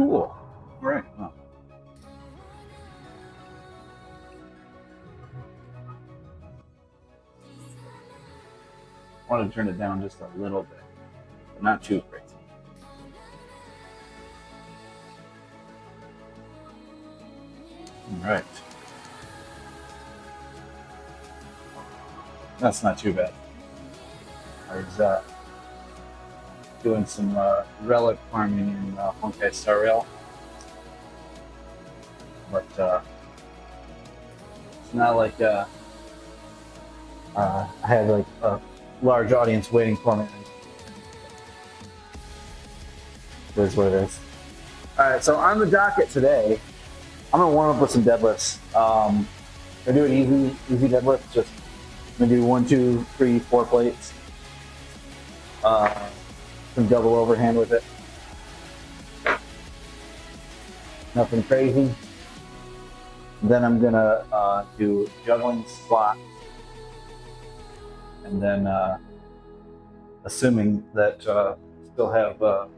cool. All right. Wow. I want to turn it down just a little bit, but not too crazy. All right. That's not too bad. I was doing some relic farming in Honkai Star Rail, but it's not like I had like a large audience waiting for me. It is what it is. All right, so on the docket today, I'm gonna warm up with some deadlifts. I'm gonna do an easy deadlift. Just I'm gonna do 1, 2, 3, 4 plates. Some double overhand with it. Nothing crazy. Then I'm gonna do juggling squat, and then assuming that still have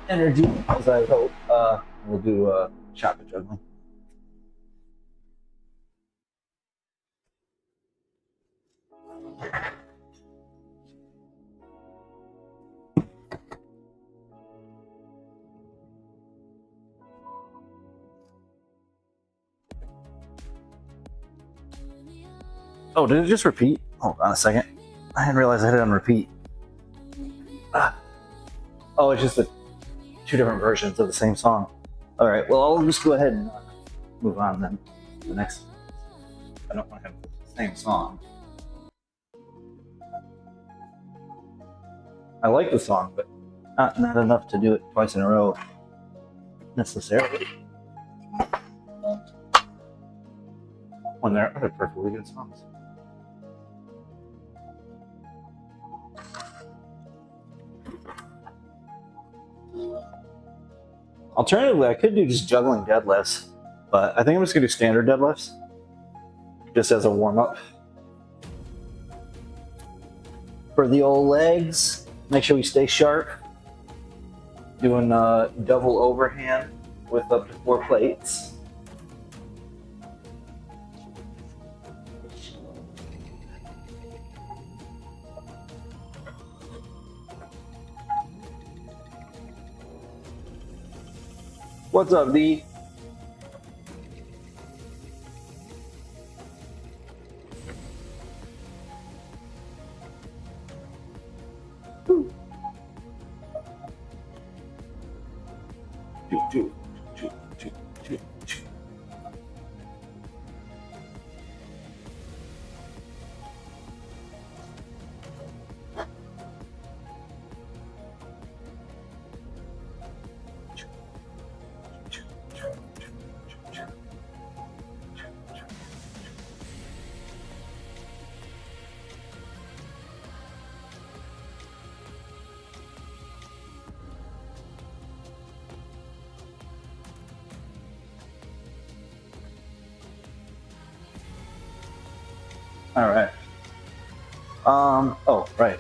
energy, as I hope, we'll do chakra juggling. Oh, did it just repeat? Hold on a second. I didn't realize I had it on repeat. Oh, it's just two different versions of the same song. All right, well, I'll just go ahead and move on then. The next, I don't want to have the same song. I like the song, but not enough to do it twice in a row necessarily. When there are other perfectly good songs. Alternatively, I could do just juggling deadlifts, but I think I'm just gonna do standard deadlifts, just as a warm-up. For the old legs, make sure we stay sharp. Doing double overhand with up to 4 plates. What's up, D? All right. Oh, right.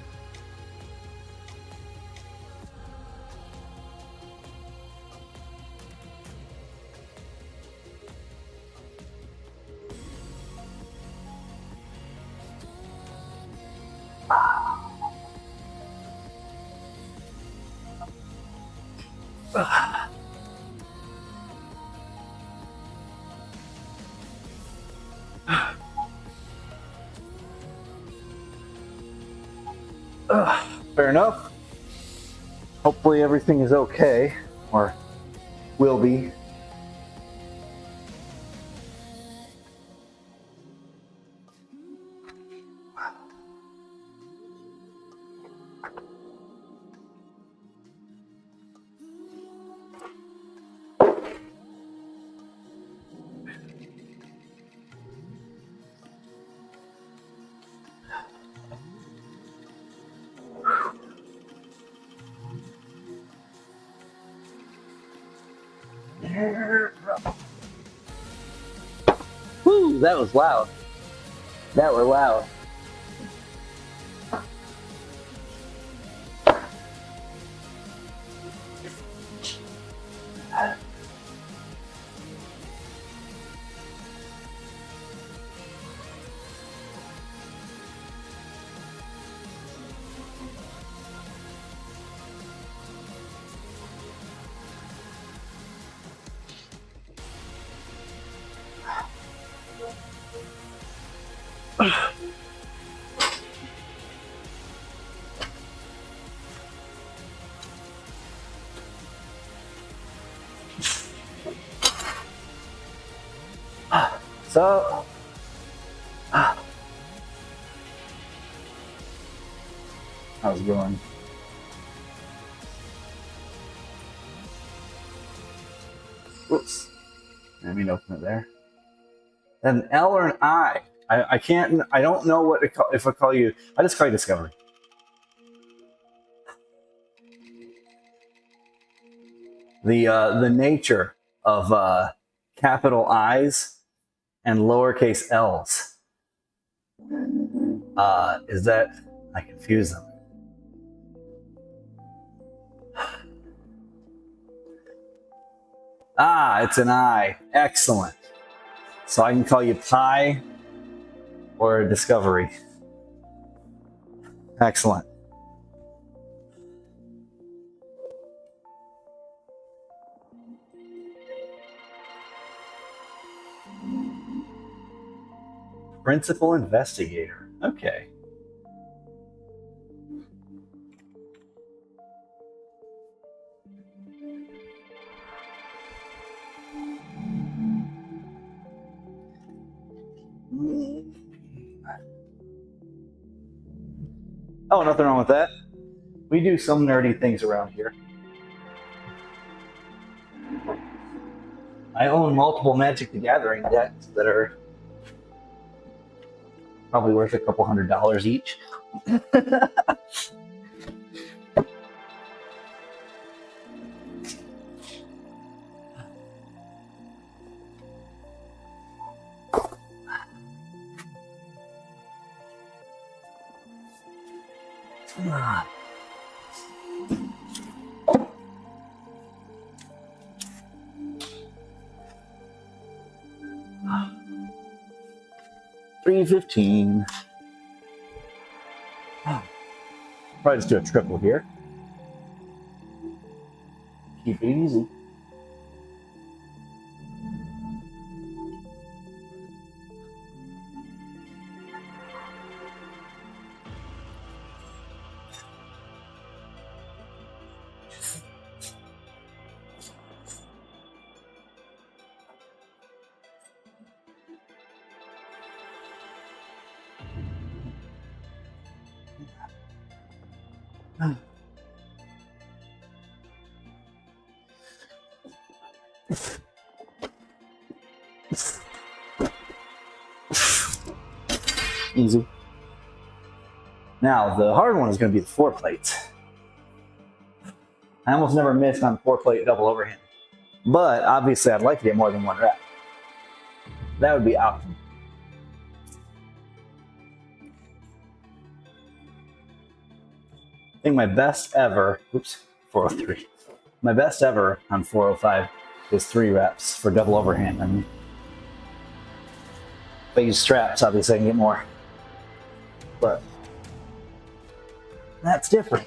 Fair enough. Hopefully everything is okay, or will be. Woo, that was loud. That were loud. So, how's it going? Whoops. I mean, open it there. An L or an I? I can't, I don't know what to call, if I call you, I just call you Discovery. The nature of capital I's and lowercase L's is that I confuse them. Ah, it's an I. Excellent. So I can call you Pi or Discovery. Excellent. Principal investigator. Okay. Oh, nothing wrong with that. We do some nerdy things around here. I own multiple Magic the Gathering decks that are probably worth a couple $100 each. $3.15. Probably just do a triple here. Keep it easy. Easy. Now, the hard one is going to be the 4 plates. I almost never miss on 4 plate double overhand. But obviously, I'd like to get more than 1 rep. That would be optimal. I think my best ever, oops, 403. My best ever on 405 is 3 reps for double overhand. I mean, if I use straps, obviously I can get more. But that's different.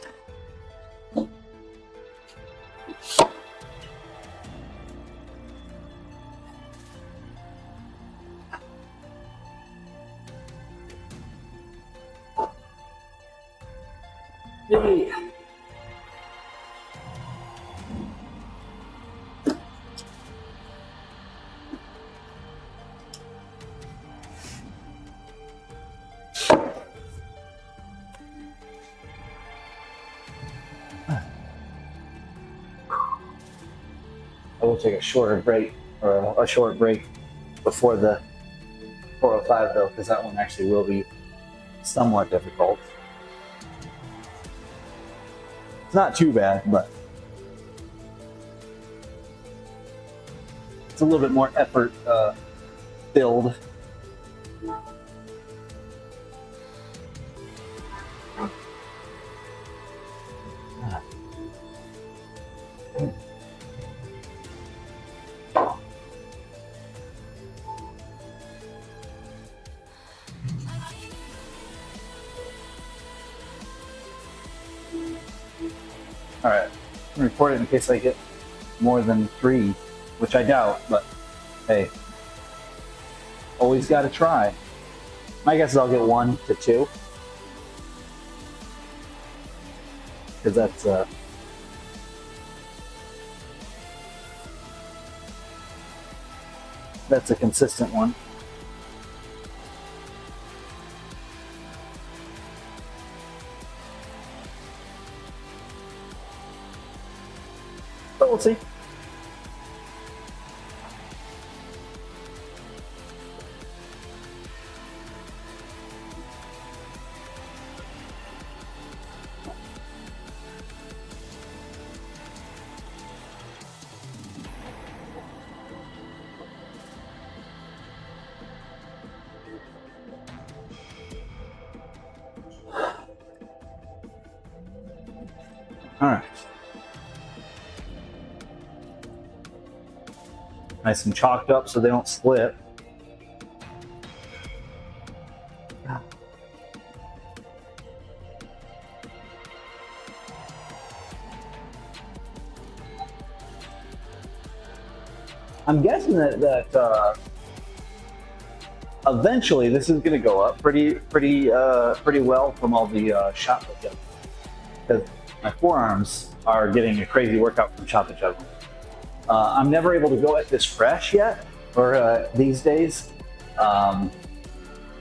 Hey. I will take a shorter break, or a short break before the 405 though, because that one actually will be somewhat difficult. It's not too bad, but it's a little bit more effort filled. All right, I'm gonna report it in case I get more than 3, which I doubt, but hey, always gotta try. My guess is I'll get 1 to 2. Because that's a consistent one. But we'll see. All right. Nice and chalked up so they don't slip. I'm guessing that eventually this is going to go up pretty well from all the shot put juggling, because my forearms are getting a crazy workout from shot put juggling. I'm never able to go at this fresh yet, or these days,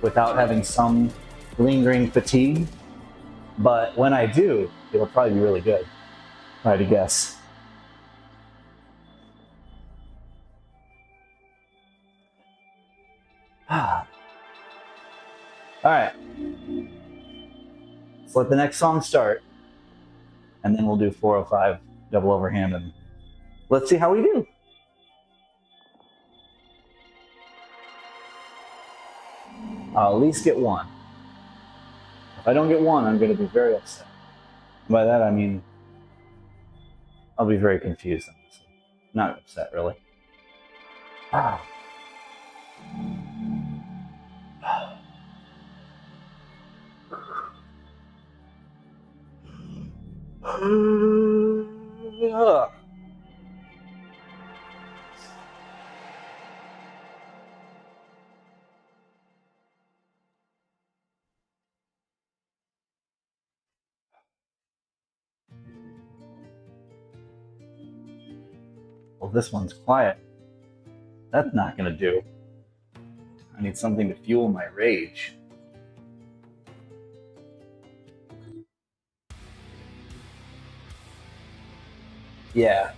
without having some lingering fatigue. But when I do, it'll probably be really good, if I had to guess. All right, let's let the next song start, and then we'll do 405 double overhand, and let's see how we do. I'll at least get 1. If I don't get 1, I'm going to be very upset. By that I mean I'll be very confused. Not upset, really. Well, this one's quiet. That's not going to do. I need something to fuel my rage. Yeah.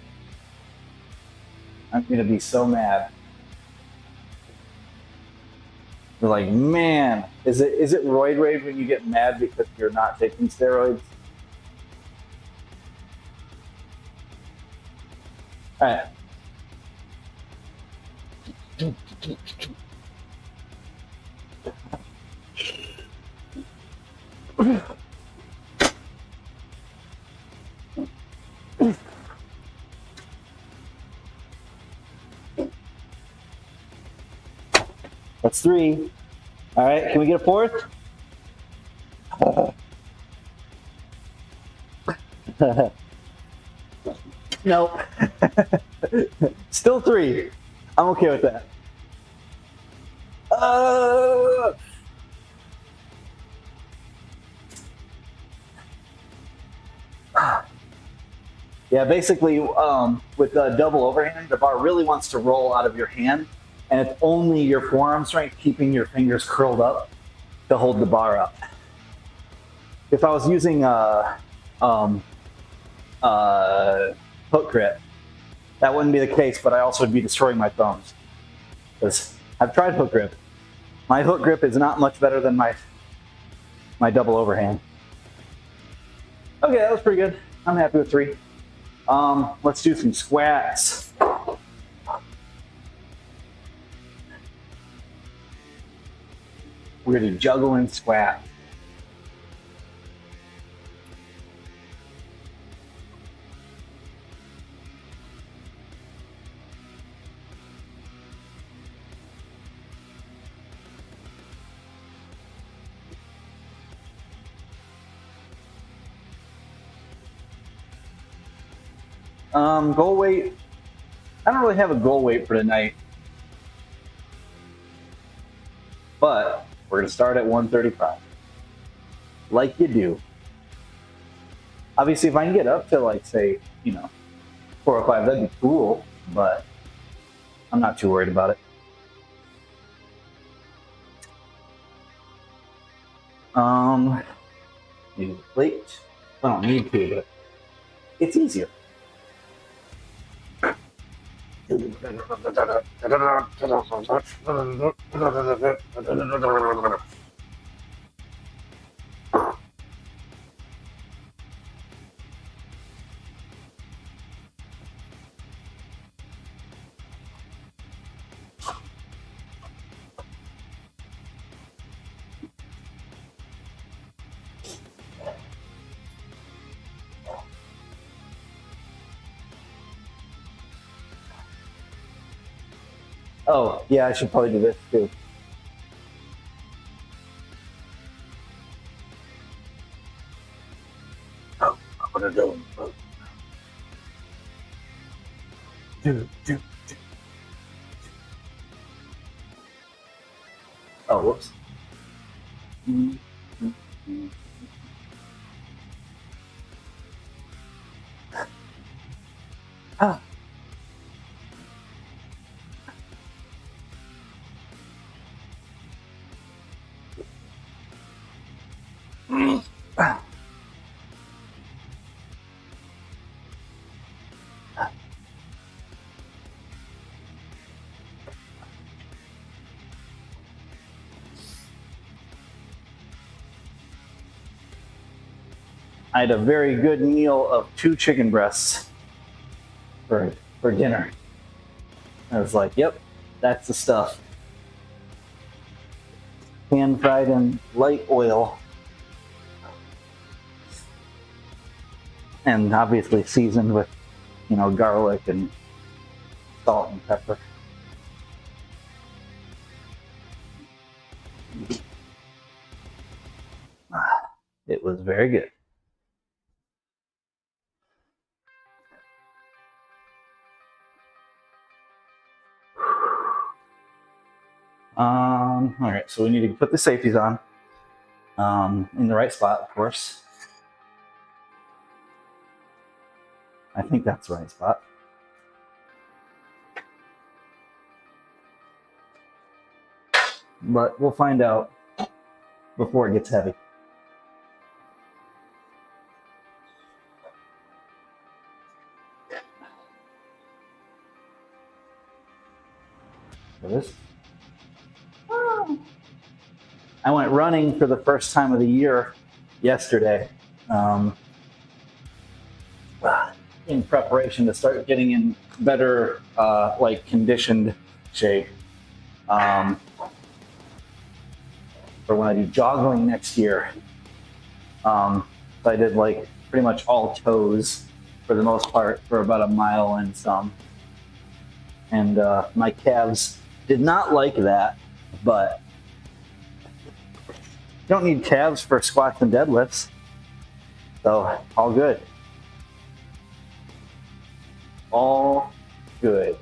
I'm going to be so mad. They're like, man, is it roid rage when you get mad because you're not taking steroids? All right. That's 3. All right, can we get a 4th? Nope. Still 3. I'm okay with that. Yeah, basically, with double overhand, the bar really wants to roll out of your hand, and it's only your forearm strength keeping your fingers curled up to hold the bar up. If I was using hook grip, that wouldn't be the case, but I also would be destroying my thumbs. Because I've tried hook grip. My hook grip is not much better than my double overhand. Okay, that was pretty good. I'm happy with 3. Let's do some squats. We're gonna do juggling squat. Goal weight. I don't really have a goal weight for tonight, but We're going to start at 135. Like you do. Obviously, if I can get up to, like, say, 405, that'd be cool, but I'm not too worried about it. Use a plate. I don't need to, but it's easier. Oh, yeah, I should probably do this too. Oh, I'm gonna do it. Oh, whoops. Ah. I had a very good meal of 2 chicken breasts for dinner. I was like, yep, that's the stuff. Pan fried in light oil. And obviously seasoned with, garlic and salt and pepper. It was very good. All right, so we need to put the safeties on in the right spot, of course. I think that's the right spot. But we'll find out before it gets heavy. This. I went running for the first time of the year yesterday in preparation to start getting in better, conditioned shape for when I do joggling next year. So I did pretty much all toes for the most part for about a mile and some. And my calves did not like that, but you don't need calves for squats and deadlifts. So, all good. All good.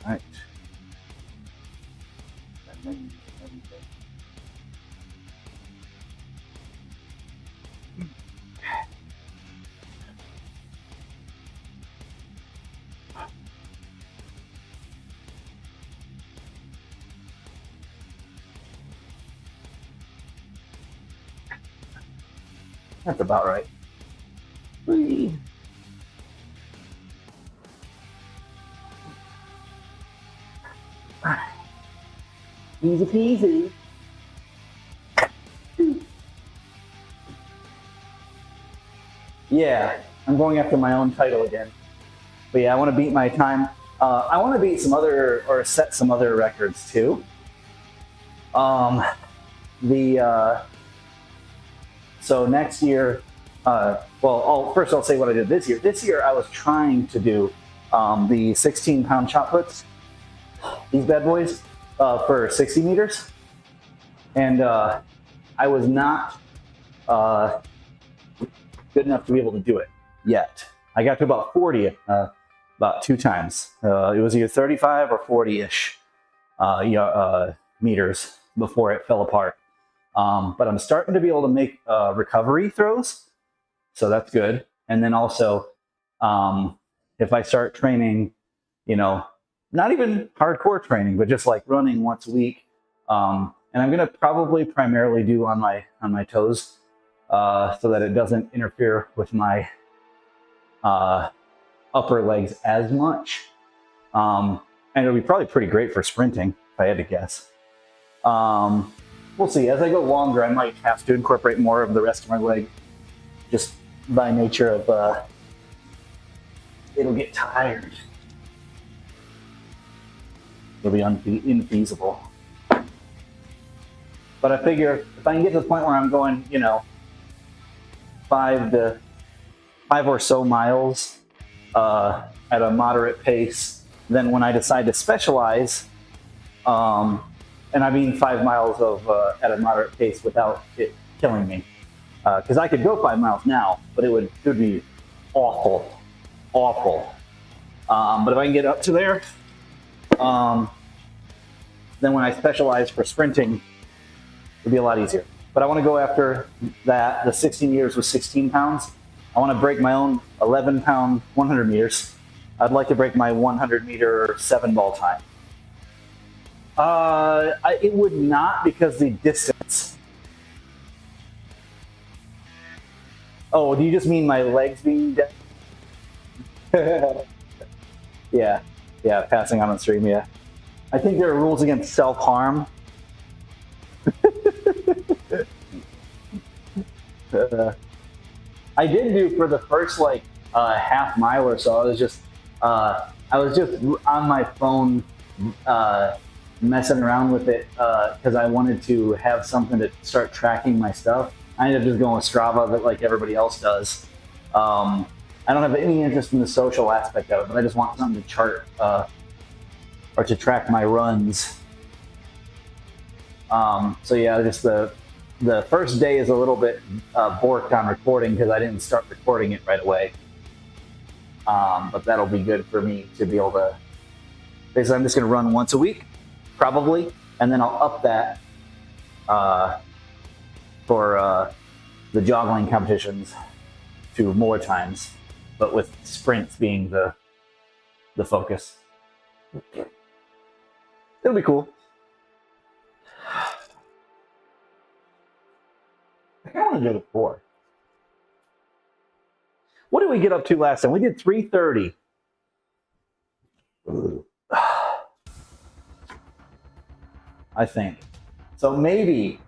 All right. That's about right. Whee. Easy peasy. Yeah, I'm going after my own title again. But yeah, I want to beat my time. I want to beat some other, or set some other records too. So next year, First I'll say what I did this year. This year I was trying to do the 16-pound shot puts, these bad boys, for 60 meters. And I was not good enough to be able to do it yet. I got to about 40 about 2 times. It was either 35 or 40-ish meters before it fell apart. But I'm starting to be able to make recovery throws, so that's good. And then also, if I start training, not even hardcore training, but just like running once a week, and I'm gonna probably primarily do on my toes, so that it doesn't interfere with my upper legs as much. And it'll be probably pretty great for sprinting, if I had to guess. We'll see. As I go longer, I might have to incorporate more of the rest of my leg, just by nature of it'll get tired. It'll be infeasible. But I figure if I can get to the point where I'm going, 5 or so miles at a moderate pace, then when I decide to specialize, and I mean 5 miles of at a moderate pace without it killing me, because I could go 5 miles now, but it would be awful. But if I can get up to there, then when I specialize for sprinting, it'll be a lot easier. But I want to go after that, the 16 meters with 16 pounds. I want to break my own 11-pound 100 meters. I'd like to break my 100-meter 7-ball time. It would not, because the distance. Oh, do you just mean my legs being dead? Yeah, passing on stream, yeah. I think there are rules against self-harm. I did do for the first half mile or so. I was just on my phone messing around with it because I wanted to have something to start tracking my stuff. I ended up just going with Strava, like everybody else does. I don't have any interest in the social aspect of it, but I just want something to chart or to track my runs. So yeah, just the first day is a little bit borked on recording because I didn't start recording it right away. But that'll be good for me to be able to. Basically, I'm just going to run once a week, probably, and then I'll up that for the joggling competitions to more times, but with sprints being the focus. It'll be cool. I kind of want to do it 4. What did we get up to last time? We did 3:30. I think. So maybe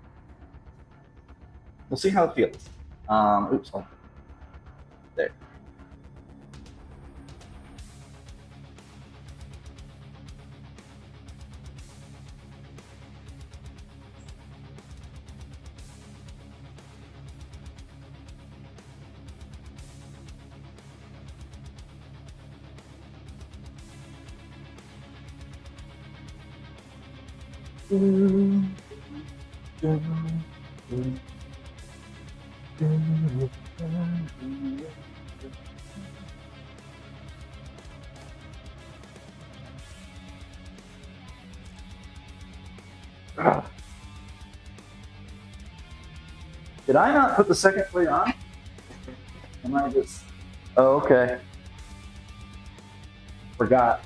we'll see how it feels. Oops, hold on. There. Did I not put the second plate on? Am I just... Oh, okay. Forgot.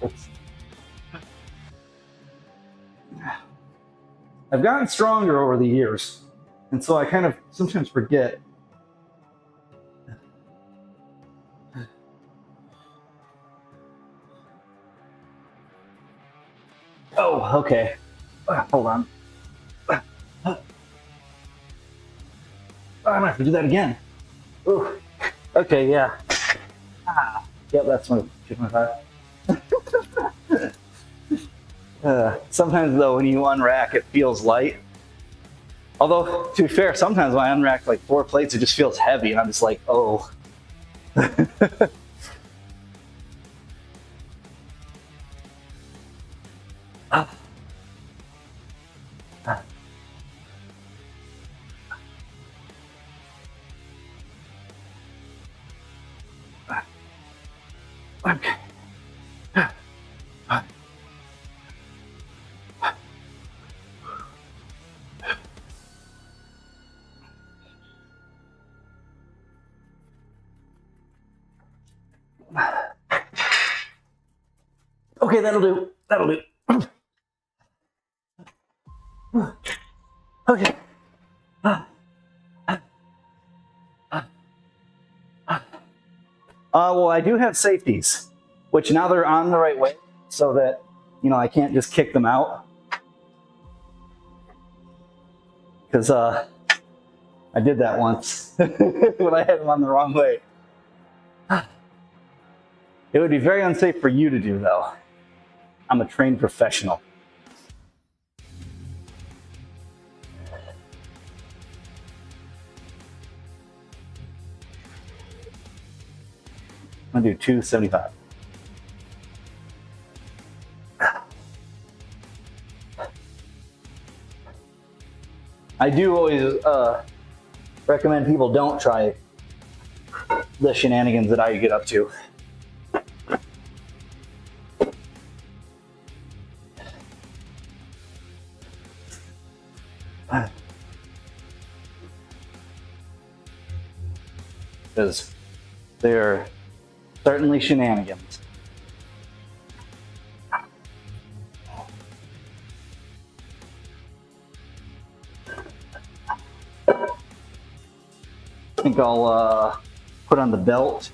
I've gotten stronger over the years, and so I kind of sometimes forget. Oh, okay. Hold on. I might have to do that again. Ooh. Okay, yeah. Yep, that's my 2.5. Sometimes though, when you unrack, it feels light. Although, to be fair, sometimes when I unrack like 4 plates, it just feels heavy, and I'm just like, oh. Okay. Okay, that'll do. That'll do. Okay. Well, I do have safeties, which now they're on the right way, so that, you know, I can't just kick them out. Because I did that once when I had them on the wrong way. It would be very unsafe for you to do, though. I'm a trained professional. I'm gonna do 275. I do always recommend people don't try the shenanigans that I get up to. Because they're certainly shenanigans. I think I'll put on the belt.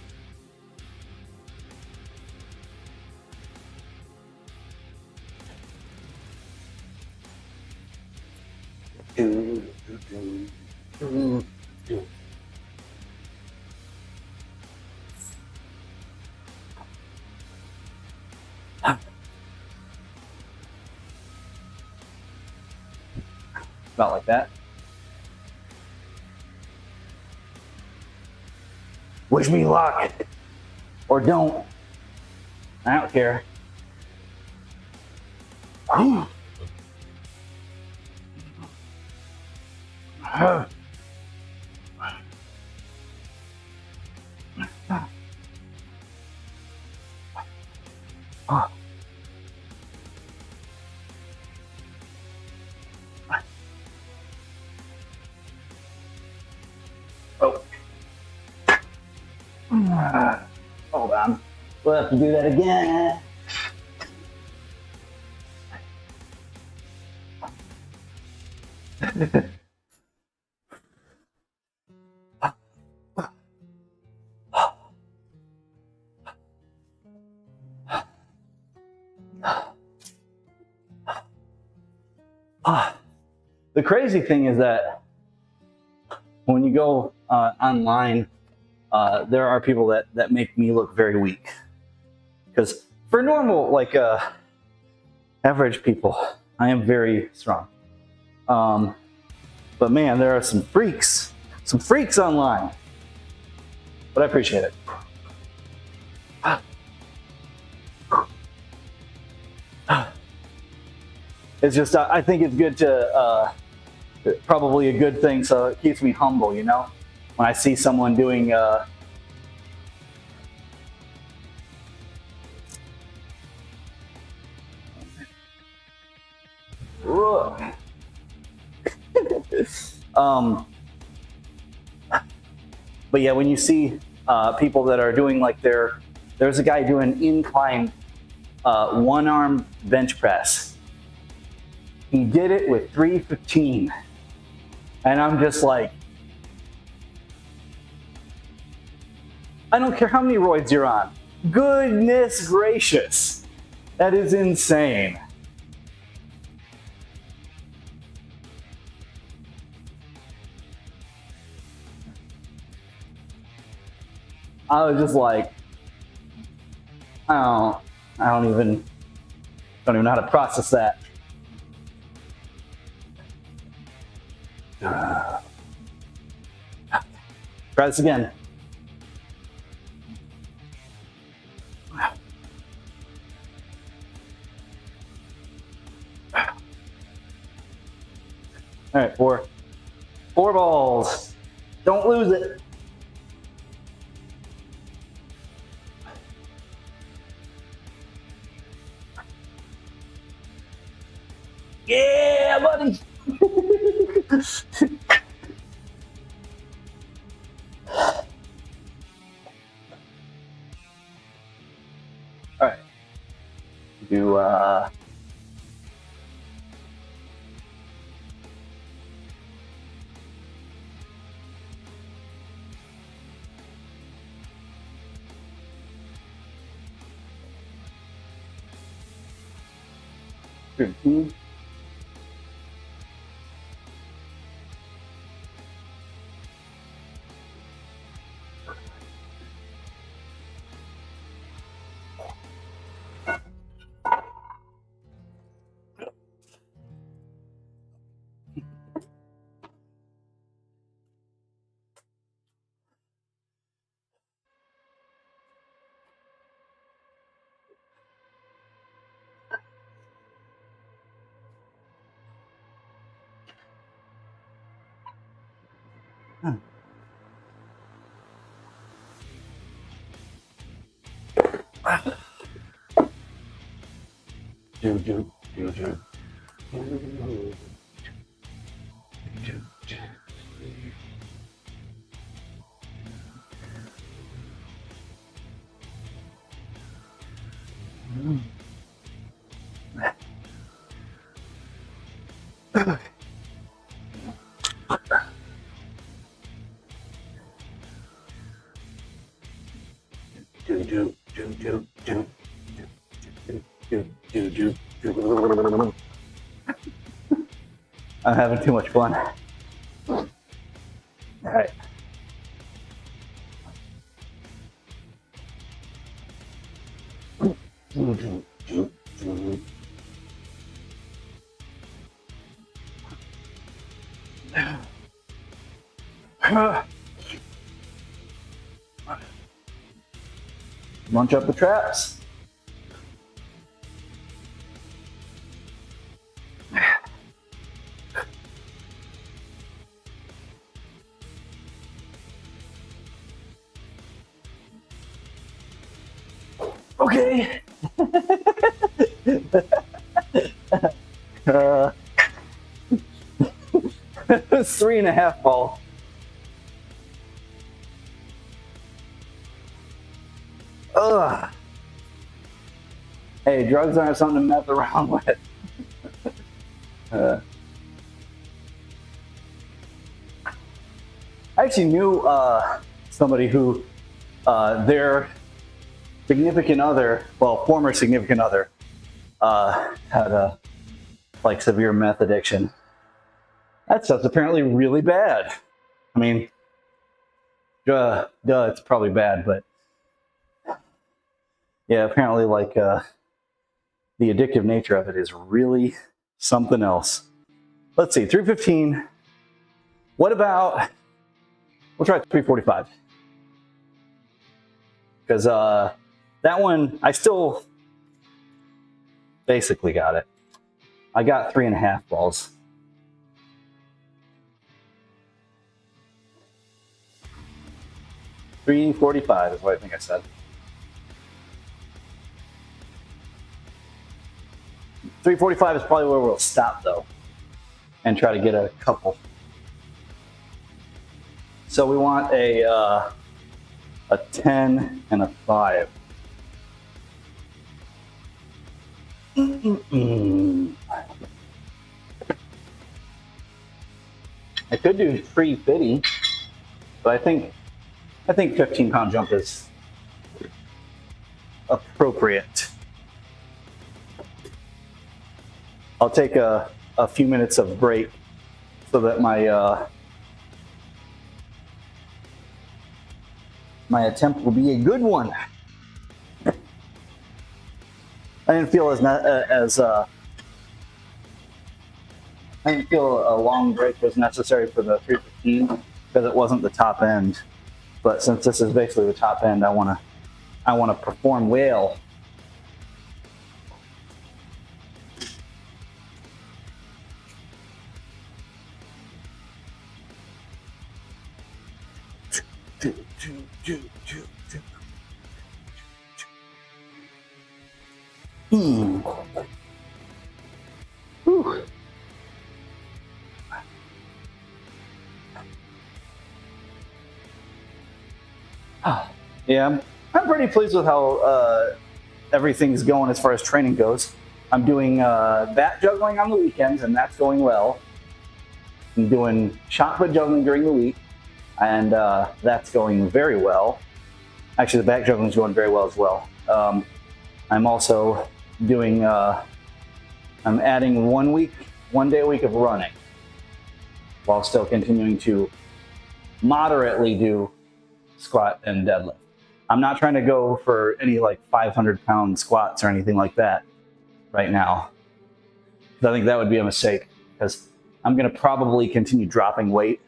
About like that. Wish me luck. Or don't. I don't care. Oh. Hold on. We'll have to do that again. The crazy thing is that when you go online, there are people that make me look very weak. Because for normal, like average people, I am very strong. But man, there are some freaks online. But I appreciate it. It's just, I think it's good to, probably a good thing, so it keeps me humble, you know? When I see someone doing, but yeah, when you see people that are doing like there's a guy doing incline one-arm bench press. He did it with 315. And I'm just like, I don't care how many roids you're on. Goodness gracious. That is insane. I was just like, I don't even know how to process that. Try this again. All right, four balls. Don't lose it. Yeah, buddy. All right. Do -hmm. I'm having too much fun. All right. Munch up the traps. Okay. 3.5 ball. Ugh. Hey, drugs aren't something to mess around with. I actually knew somebody who their significant other, well, former significant other, had a like severe meth addiction. That stuff's apparently really bad. I mean, duh, it's probably bad, but yeah, apparently like the addictive nature of it is really something else. Let's see, 315. What about, we'll try 345. Because that one, I still basically got it. I got 3.5 balls. $3.45 is what I think I said. $3.45 is probably where we'll stop though, and try to get a couple. So we want a 10 and a 5. I could do 350, but I think 15-pound jump is appropriate. I'll take a few minutes of break so that my my attempt will be a good one. I didn't feel I didn't feel a long break was necessary for the 315 because it wasn't the top end. But since this is basically the top end, I want to perform well. Whew. Yeah, I'm pretty pleased with how everything's going as far as training goes. I'm doing bat juggling on the weekends, and that's going well. I'm doing shot put juggling during the week, and that's going very well. Actually, the bat juggling is going very well as well. I'm also doing, I'm adding 1 day a week of running, while still continuing to moderately do squat and deadlift. I'm not trying to go for any like 500-pound squats or anything like that right now, because I think that would be a mistake, because I'm going to probably continue dropping weight.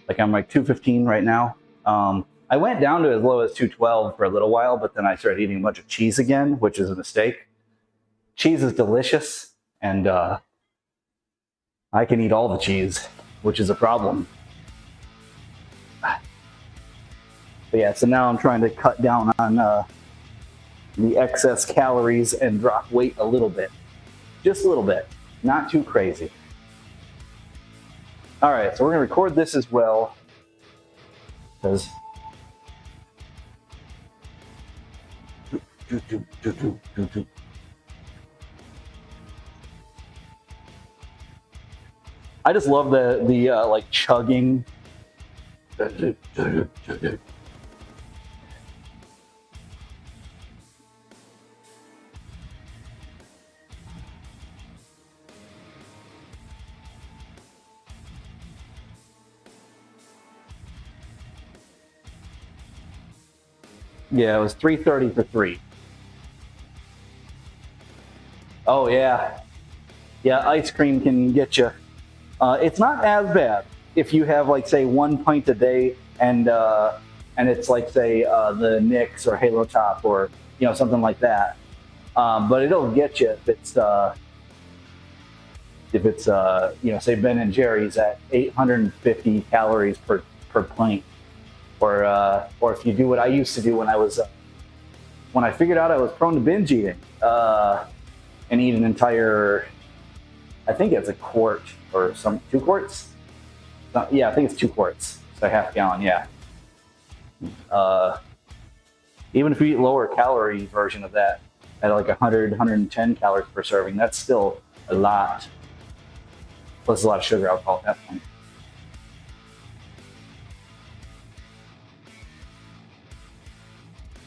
Like I'm like 215 right now. I went down to as low as 212 for a little while, but then I started eating a bunch of cheese again, which is a mistake. Cheese is delicious, and I can eat all the cheese, which is a problem. But yeah, so now I'm trying to cut down on the excess calories and drop weight a little bit. Just a little bit, not too crazy. All right, so we're gonna record this as well, because I just love the like chugging. Yeah, it was 330 for 3. Oh yeah, yeah. Ice cream can get you. It's not as bad if you have like say 1 pint a day, and it's like say the Knicks or Halo Top or something like that. But it'll get you if it's say Ben and Jerry's at 850 calories per pint. Or if you do what I used to do when I figured out I was prone to binge eating, and eat an entire, I think it's a quart or 2 quarts. Yeah, I think it's 2 quarts, so half gallon. Yeah. Even if you eat lower calorie version of that, at like 100, 110 calories per serving, that's still a lot. Plus a lot of sugar alcohol at that point.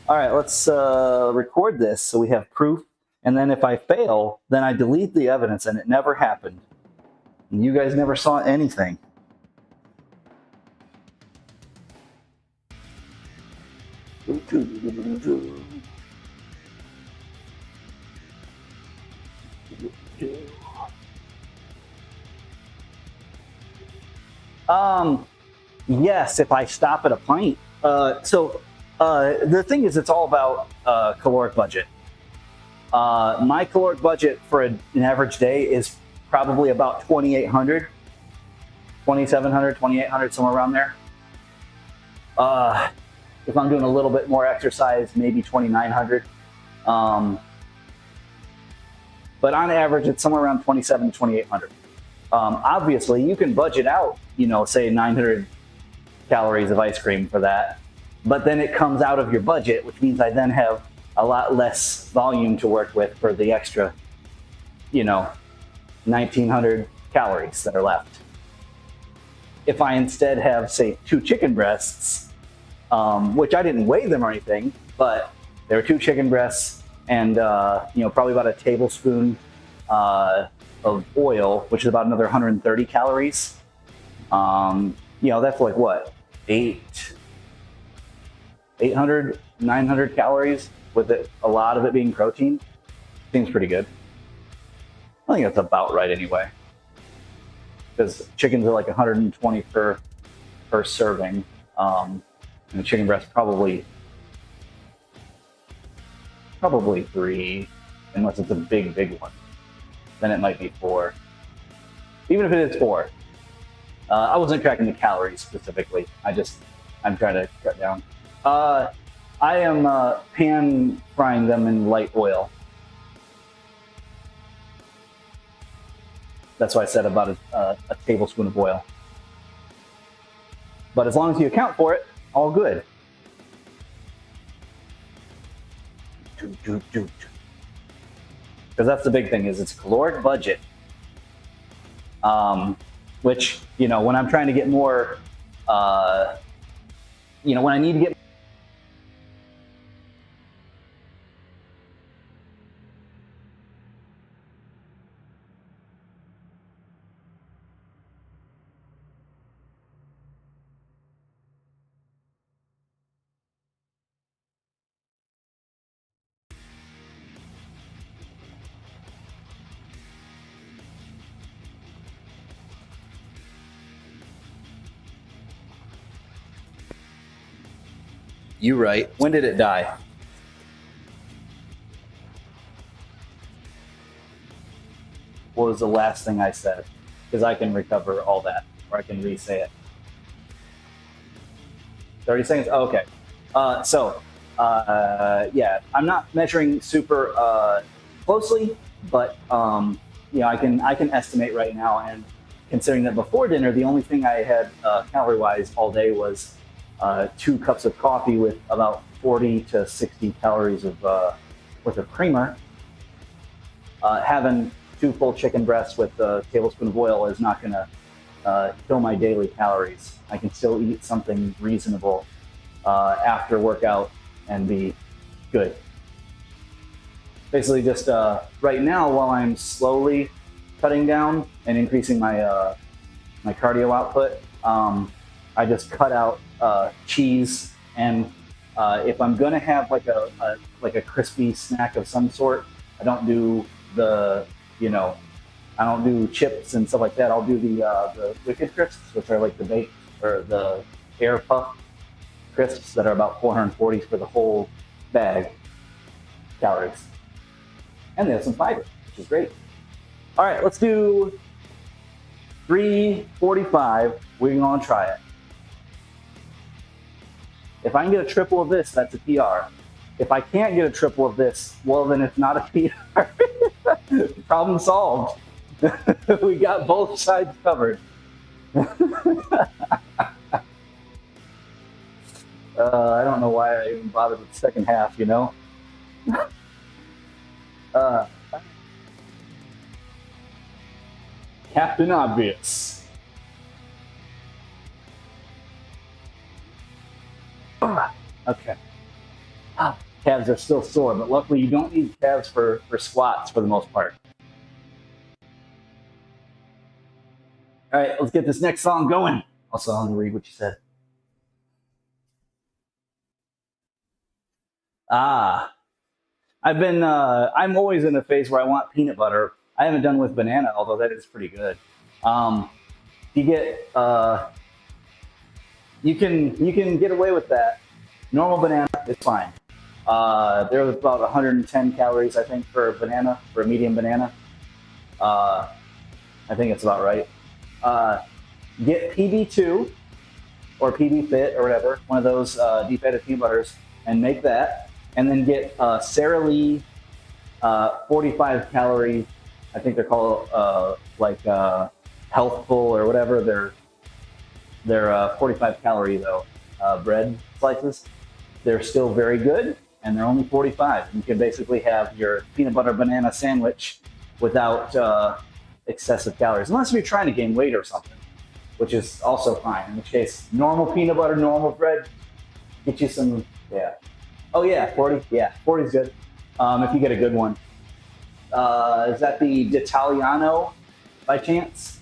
All right, let's record this so we have proof. And then if I fail, then I delete the evidence and it never happened. And you guys never saw anything. Yes, if I stop at a pint. The thing is, it's all about caloric budget. My caloric budget for an average day is probably about 2,800, 2,700, 2,800, somewhere around there. If I'm doing a little bit more exercise, maybe 2,900. But on average, it's somewhere around 2,700 to 2,800. Obviously, you can budget out, say 900 calories of ice cream for that. But then it comes out of your budget, which means I then have a lot less volume to work with for the extra, 1,900 calories that are left. If I instead have, say, 2 chicken breasts, which I didn't weigh them or anything, but there were 2 chicken breasts and, probably about a tablespoon of oil, which is about another 130 calories. That's like what, 800, 900 calories, with it, a lot of it being protein. Seems pretty good. I think that's about right anyway. Because chickens are like 120 per serving. And the chicken breast probably 3, unless it's a big one. Then it might be 4. Even if it is 4. I wasn't tracking the calories specifically. I'm trying to cut down. I am pan frying them in light oil. That's why I said about a tablespoon of oil. But as long as you account for it, all good. Because that's the big thing, is it's caloric budget. Which, when I'm trying to get more, when I need to get You right. When did it die? What was the last thing I said? Because I can recover all that, or I can re-say it. 30 seconds? Oh, okay. Yeah, I'm not measuring super closely, but I can estimate right now. And considering that before dinner, the only thing I had calorie-wise all day was 2 cups of coffee with about 40 to 60 calories of worth of creamer. Having 2 full chicken breasts with a tablespoon of oil is not going to kill my daily calories. I can still eat something reasonable after workout and be good. Basically, just right now, while I'm slowly cutting down and increasing my my cardio output, I just cut out cheese, and if I'm gonna have like a crispy snack of some sort, I don't do I don't do chips and stuff like that. I'll do the Wicked crisps, which are like the baked or the air puff crisps that are about 440 for the whole bag calories, and they have some fiber, which is great. All right, let's do 345. We're gonna try it. If I can get a triple of this, that's a PR. If I can't get a triple of this, well, then it's not a PR. Problem solved. We got both sides covered. I don't know why I even bothered with the second half, Captain Obvious. Okay. Calves are still sore, but luckily you don't need calves for squats for the most part. All right, let's get this next song going. Also, I'm gonna read what you said. I'm always in a phase where I want peanut butter. I haven't done with banana, although that is pretty good. You get, you can get away with that. Normal banana is fine. There's about 110 calories, I think, for a banana, for a medium banana. I think it's about right. Get PB2 or PB Fit or whatever, one of those deep-fatted peanut butters, and make that. And then get Sara Lee 45 calorie, I think they're called Healthful or whatever. They're 45 calorie though, bread slices. They're still very good, and they're only 45. You can basically have your peanut butter banana sandwich without excessive calories, unless you're trying to gain weight or something, which is also fine. In which case, normal peanut butter, normal bread, get you some, yeah. Oh yeah, 40, yeah, 40 is good, if you get a good one. Is that the D'Italiano by chance?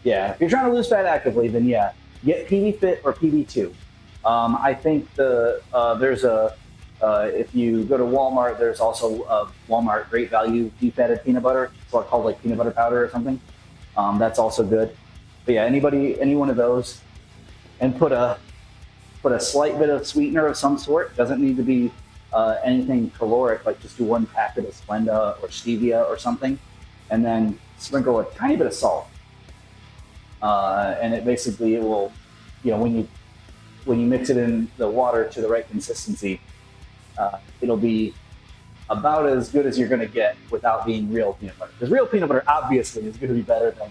Yeah, if you're trying to lose fat actively, then yeah, get PB Fit or PB2. I think there's if you go to Walmart, there's also a Walmart Great Value defatted peanut butter. It's called like peanut butter powder or something. That's also good. But yeah, any one of those, and put a put a slight bit of sweetener of some sort. Doesn't need to be anything caloric, like just do 1 packet of Splenda or stevia or something, and then sprinkle a tiny bit of salt. And it basically, it will, you know, when you mix it in the water to the right consistency, it'll be about as good as you're going to get without being real peanut butter. Because real peanut butter obviously is going to be better than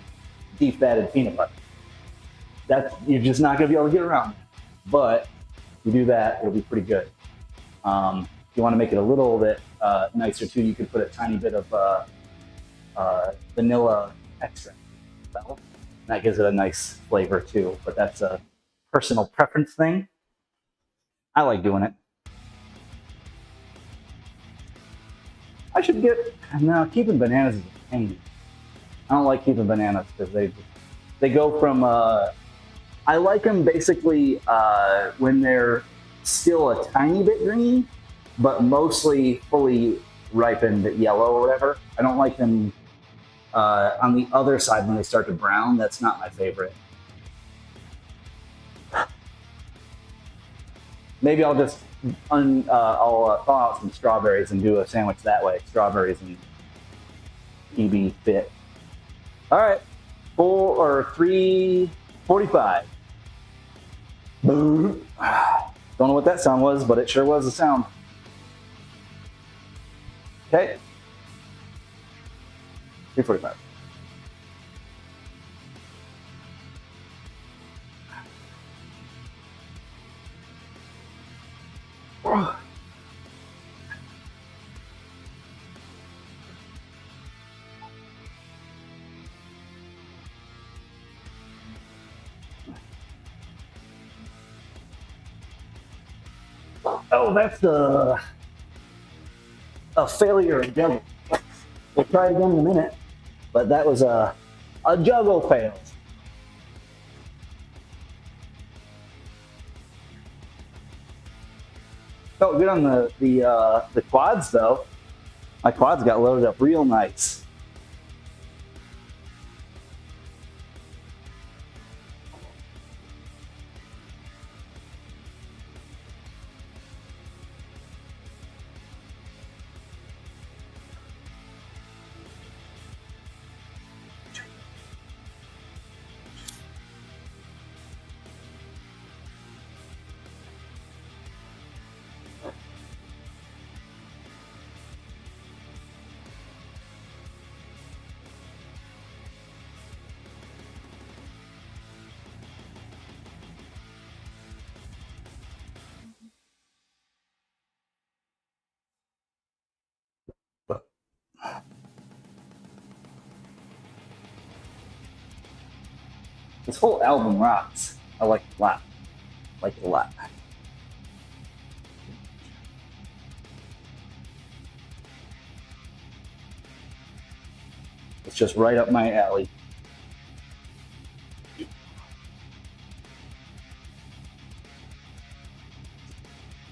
defatted peanut butter. You're just not going to be able to get around. But if you do that, it'll be pretty good. If you want to make it a little bit nicer too, you could put a tiny bit of vanilla extract. That gives it a nice flavor too, but that's a personal preference thing. I like doing it. I should get, now keeping bananas is a pain. I don't like keeping bananas because they go from, I like them basically when they're still a tiny bit green, but mostly fully ripened yellow or whatever. I don't like them on the other side when they start to brown. That's not my favorite. Maybe I'll just thaw out some strawberries and do a sandwich that way. Strawberries and EB fit. All right, 3:45. Boom. Don't know what that sound was, but it sure was a sound. Okay. 3:45. Oh, that's a failure of juggling. We'll try it again in a minute, but that was a juggle fail. Felt good on the quads though. My quads got loaded up real nice. This whole album rocks. I like it a lot. Like it a lot. It's just right up my alley.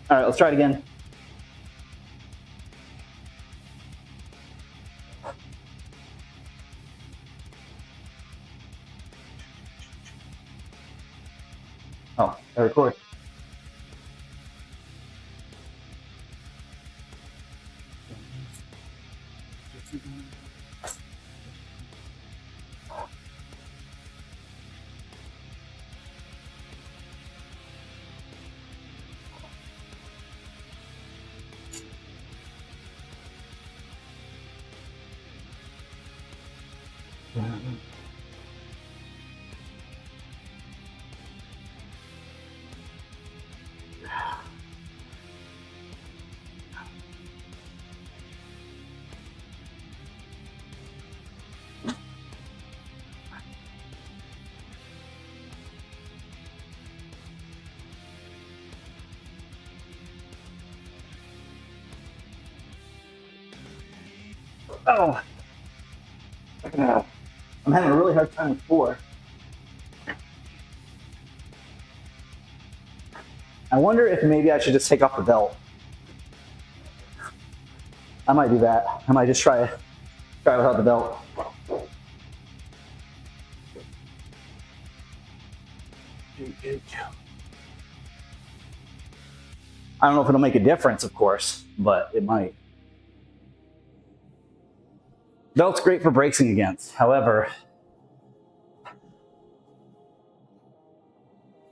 All right, let's try it again. Oh, I record. Oh, I'm having a really hard time with 4. I wonder if maybe I should just take off the belt. I might do that. I might just try without the belt. I don't know if it'll make a difference, of course, but it might. Belt's great for bracing against. However,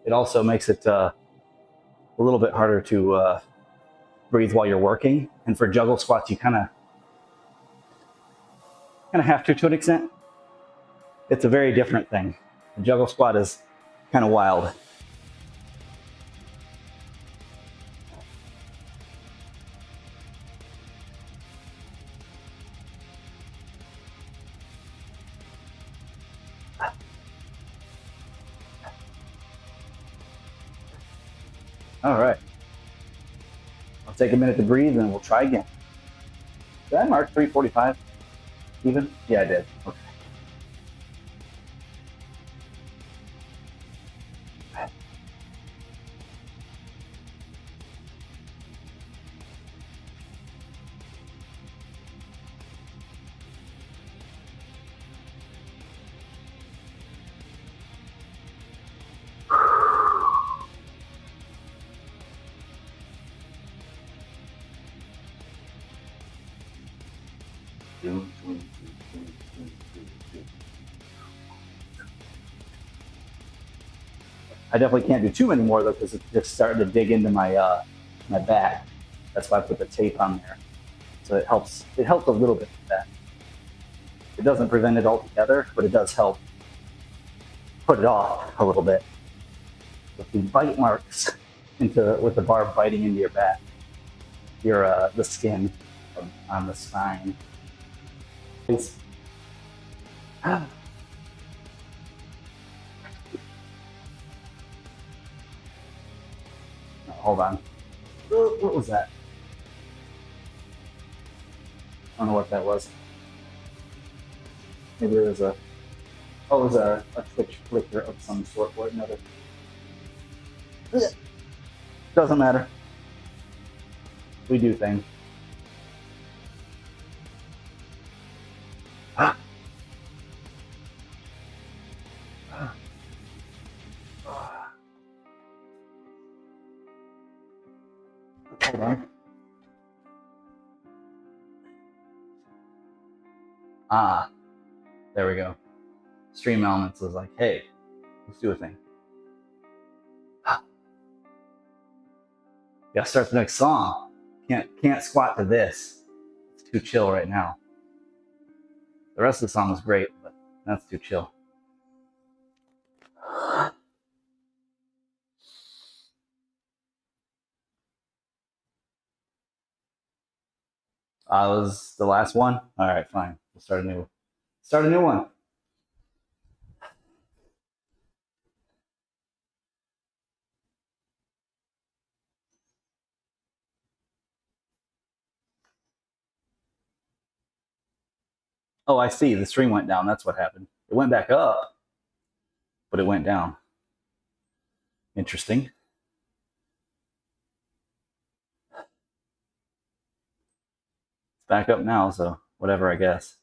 it also makes it a little bit harder to breathe while you're working. And for juggle squats, you kind of have to an extent. It's a very different thing. The juggle squat is kind of wild. All right. I'll take a minute to breathe and we'll try again. Did I mark 345 even? Yeah, I did. Okay. I definitely can't do too many more though because it's just starting to dig into my my back. That's why I put the tape on there. So it helps. It helps a little bit with that. It doesn't prevent it altogether, but it does help put it off a little bit. With the bite marks with the barb biting into your back, the skin on the spine. Hold on. What was that? I don't know what that was. Maybe it was a twitch flicker of some sort or another. Doesn't matter. We do things. Hold on. There we go. Stream Elements was like, hey, let's do a thing. Gotta start the next song. Can't squat to this. It's too chill right now. The rest of the song was great, but that's too chill. Was the last one? All right, fine. We'll start a new one. Oh, I see. The stream went down. That's what happened. It went back up, but it went down. Interesting. It's back up now, so whatever, I guess.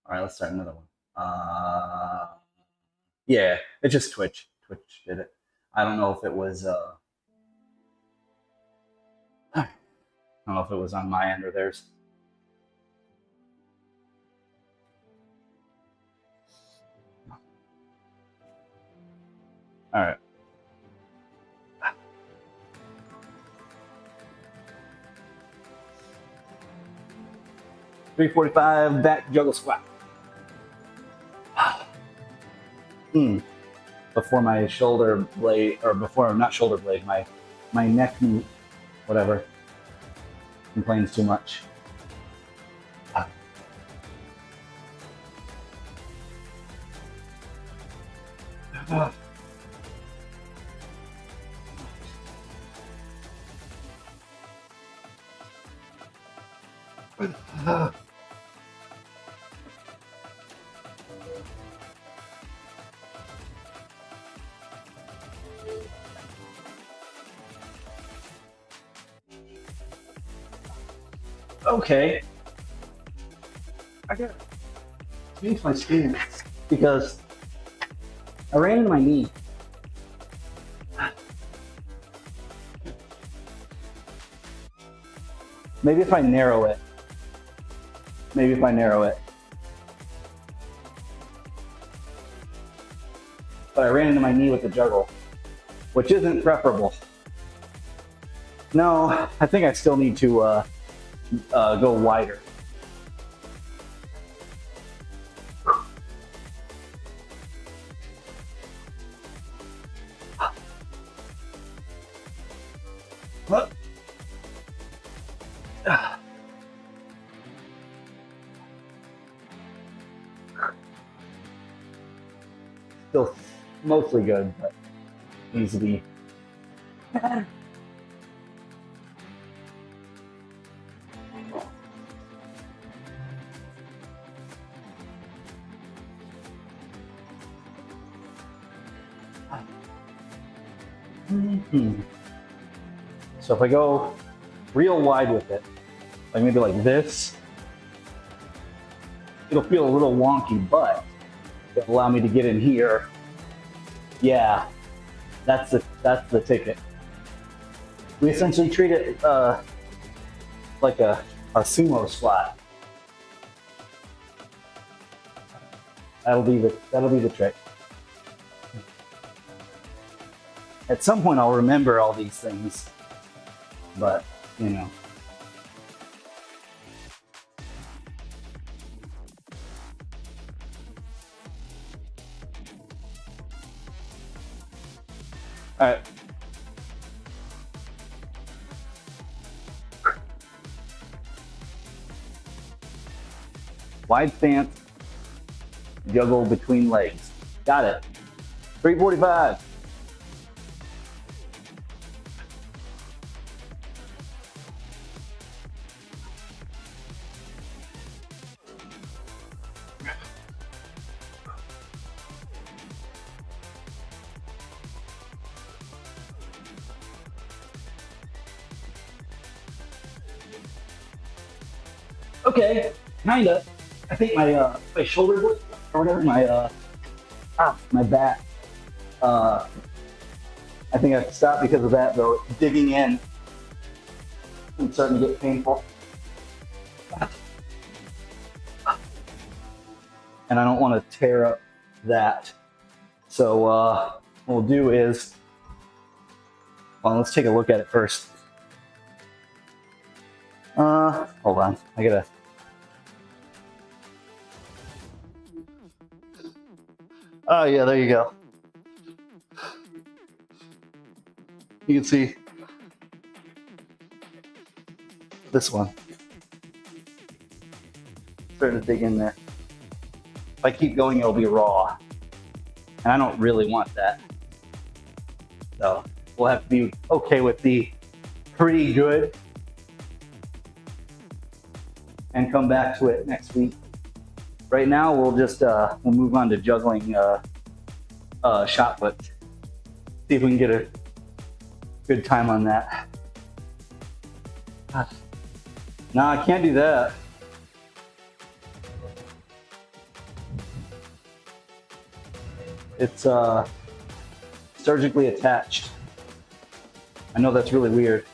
All right, let's start another one. Yeah, it's just Twitch. Twitch did it. I don't know if it was I don't know if it was on my end or theirs. All right. $345 back juggle squat. Before my shoulder blade, or before not shoulder blade, my neck, whatever, complains too much. Okay. I gotta change my screen because I ran into my knee. Maybe if I narrow it. Maybe if I narrow it. But I ran into my knee with the juggle, which isn't preferable. No, I think I still need to go wider. What? Still mostly good, but needs to be better. So if I go real wide with it, like maybe like this, it'll feel a little wonky, but it'll allow me to get in here. Yeah, that's the ticket. We essentially treat it like a sumo squat. That'll be the trick. At some point, I'll remember all these things, but you know. All right. Wide stance, juggle between legs. Got it. 345. Okay, kinda. I think my shoulder blade or whatever, my back. I think I have to stop because of that though. It's digging in and starting to get painful. And I don't want to tear up that. So what we'll do is, well, let's take a look at it first. Hold on, I gotta. Oh yeah, there you go. You can see this one. Starting to dig in there. If I keep going, it'll be raw. And I don't really want that. So we'll have to be okay with the pretty good and come back to it next week. Right now, we'll just we'll move on to juggling shot put. See if we can get a good time on that. No, I can't do that. It's surgically attached. I know that's really weird,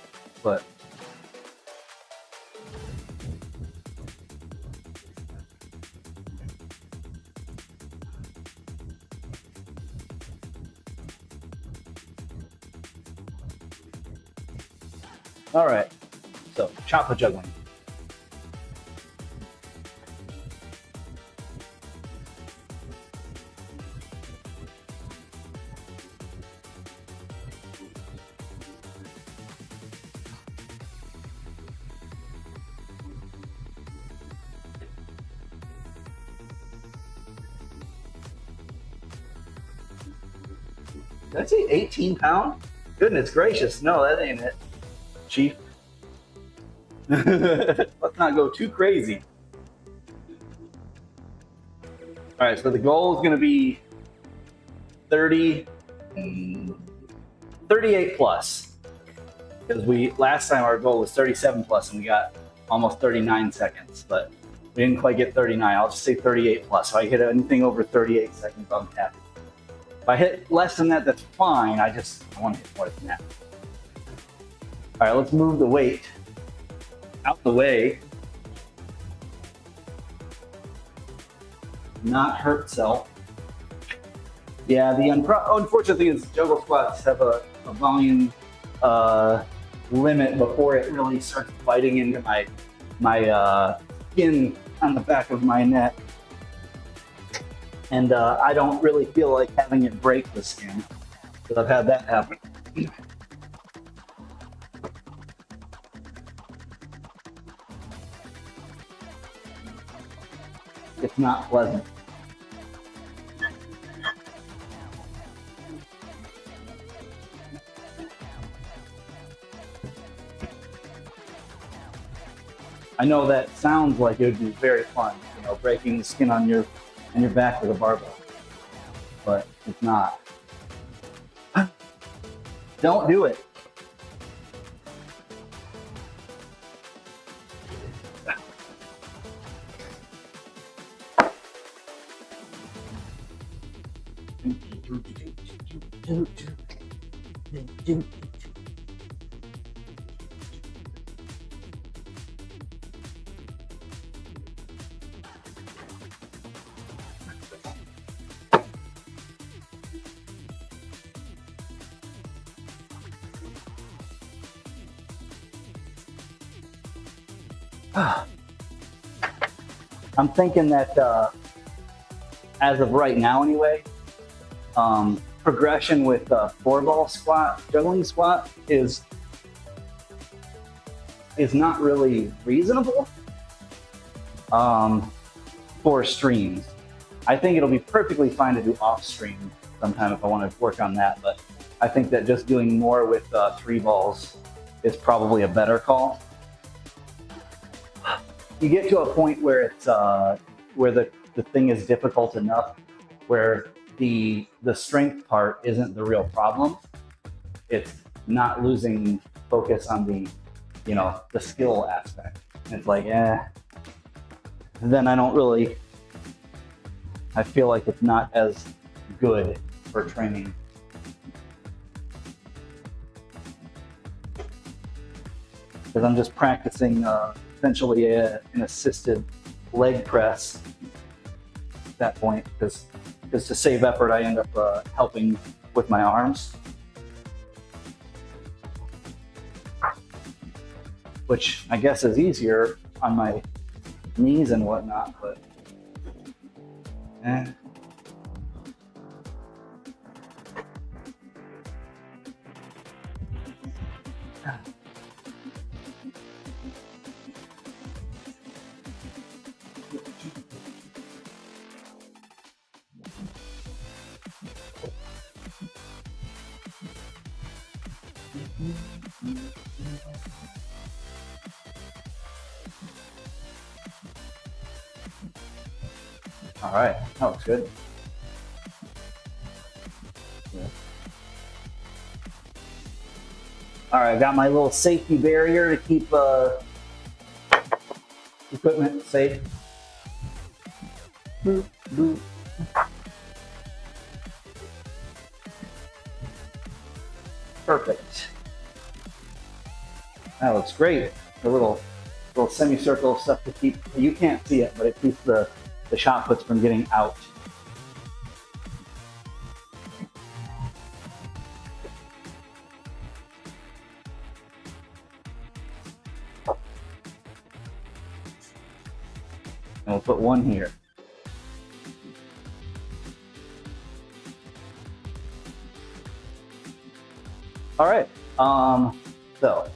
but all right, so shot put juggling. Did I say 18 pound? Goodness gracious, no, that ain't it, Chief. Let's not go too crazy. All right, so the goal is going to be 38 plus. Because last time our goal was 37 plus and we got almost 39 seconds, but we didn't quite get 39. I'll just say 38 plus. So I hit anything over 38 seconds, I'm happy. If I hit less than that, that's fine. I want to hit more than that. All right, let's move the weight out the way. Not hurt self. Yeah, the unfortunate thing is juggle squats have a volume limit before it really starts biting into my skin on the back of my neck. And I don't really feel like having it break the skin, because I've had that happen. It's not pleasant. I know that sounds like it would be very fun, you know, breaking the skin on your back with a barbell, but it's not. Don't do it. I'm thinking that as of right now anyway, progression with four-ball squat, juggling squat is not really reasonable for streams. I think it'll be perfectly fine to do off stream sometime if I want to work on that, but I think that just doing more with 3 balls is probably a better call. You get to a point where it's where the thing is difficult enough where the strength part isn't the real problem. It's not losing focus on the skill aspect. It's like, then I feel like it's not as good for training. Because I'm just practicing essentially an assisted leg press at that point, because to save effort, I end up helping with my arms, which I guess is easier on my knees and whatnot, but all right, that looks good. Yeah. All right, I got my little safety barrier to keep equipment safe. Boop, boop. Perfect. That looks great. The little semicircle of stuff to keep, you can't see it, but it keeps the shot puts from getting out. And we'll put one here. All right, so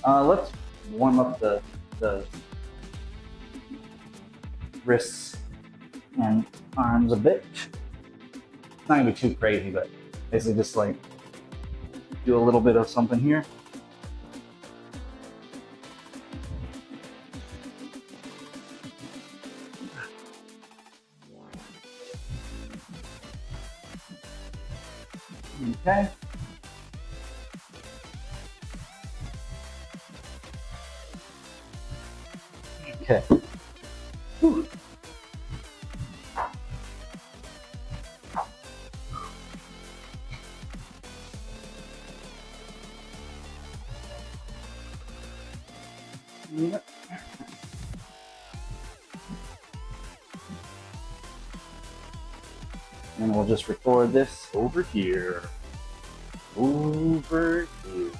let's warm up the wrists and arms a bit. It's not gonna be too crazy, but basically just like do a little bit of something here. Okay. Okay. Whew. Yep. And we'll just record this over here. Over here.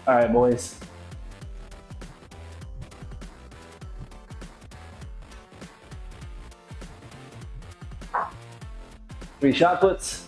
All right, boys. Three shot puts.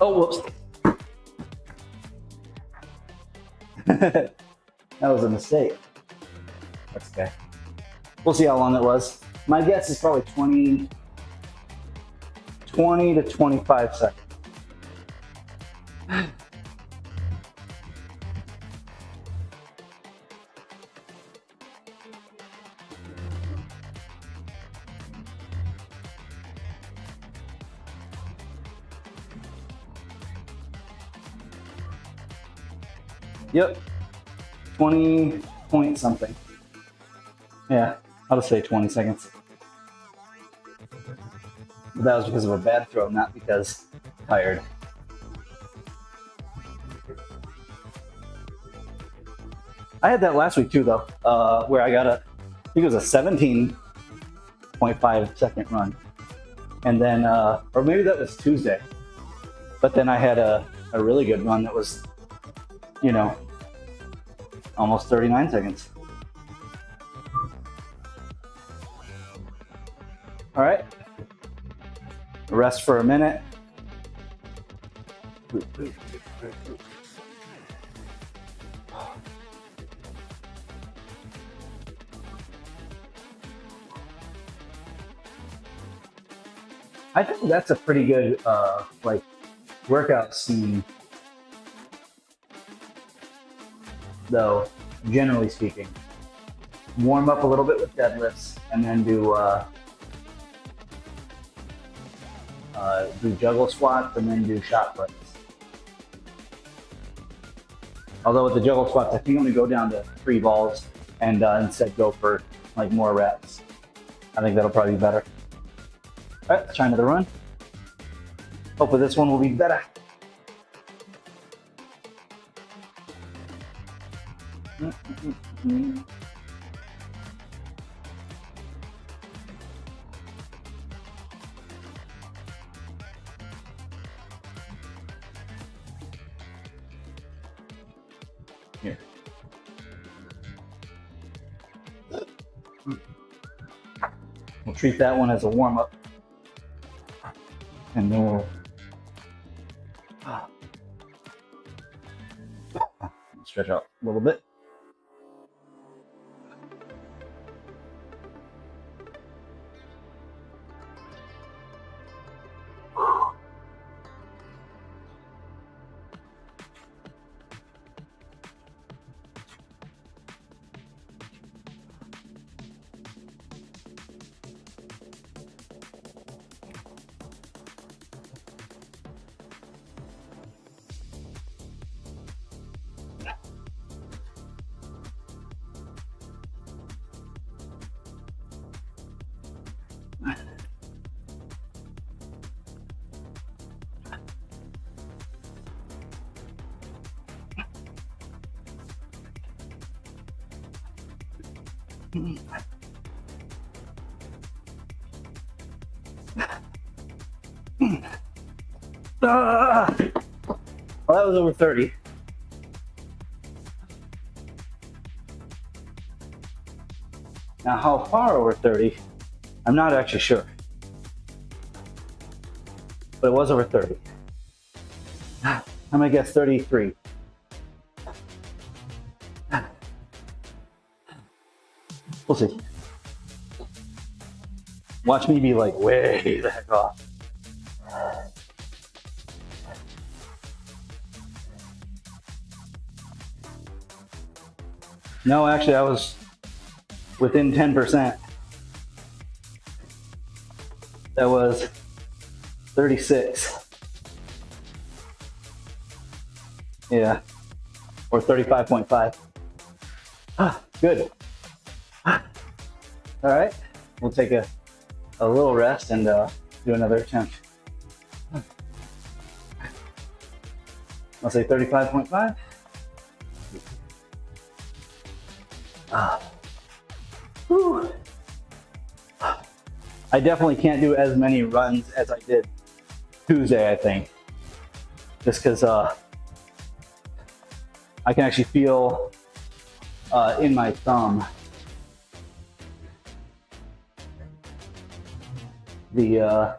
Oh, whoops. That was a mistake. That's okay. We'll see how long it was. My guess is probably 20 to 25 seconds. Yep, 20 point something. Yeah, I'll just say 20 seconds. But that was because of a bad throw, not because tired. I had that last week too, though, where I got I think it was a 17.5 second run. And then, or maybe that was Tuesday. But then I had a really good run that was, you know, almost 39 seconds. All right. Rest for a minute. I think that's a pretty good like workout scene, though, generally speaking. Warm up a little bit with deadlifts and then do juggle squats and then do shot puts. Although with the juggle squats, I think I'm gonna go down to 3 balls and instead go for like more reps. I think that'll probably be better. All right, let's try another run. Hopefully this one will be better. Here. We'll treat that one as a warm-up. And then we'll stretch out a little bit. Well, that was over 30. Now, how far over 30? I'm not actually sure. But it was over 30. I'm gonna guess 33. We'll see. Watch me be like way the heck off. No, actually, I was within 10%. That was 36. Yeah, or 35.5. Good. All right, we'll take a little rest and do another attempt. I'll say 35.5. Whew. I definitely can't do as many runs as I did Tuesday, I think. Just because I can actually feel in my thumb a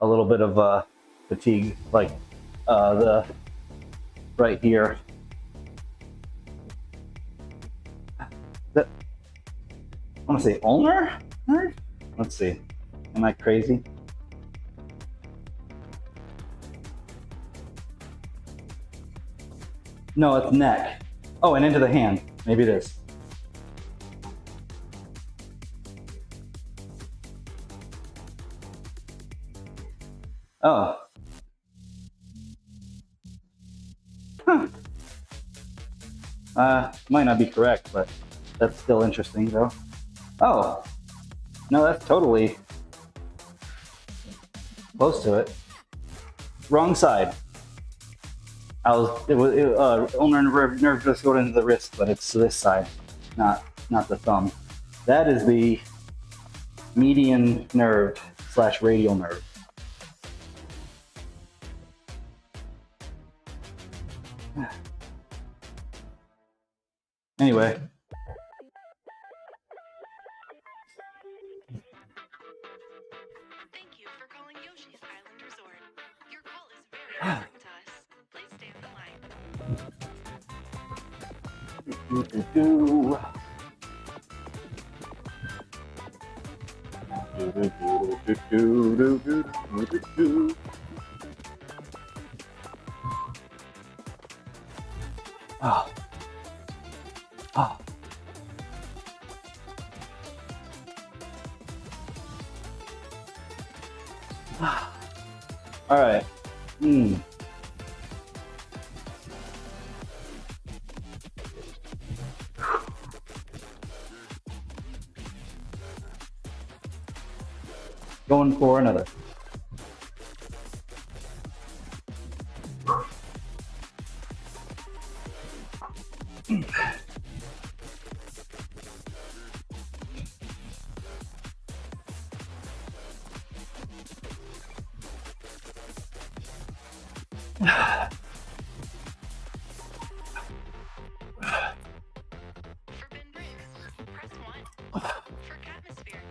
little bit of fatigue, like the right here. I want to say ulnar? Let's see. Am I crazy? No, it's neck. Oh, and into the hand. Maybe it is. Oh. Might not be correct, but that's still interesting though. Oh. No, that's totally close to it. Wrong side. Ulnar nerve just going into the wrist, but it's this side, not the thumb. That is the median nerve / radial nerve. Anyway. Thank you for calling Yoshi's Island Resort. Your call is very important to us. Please stay on the line. Oh. Oh. All right. Going for another. For Ben Briggs, press 1. For Atmosphere,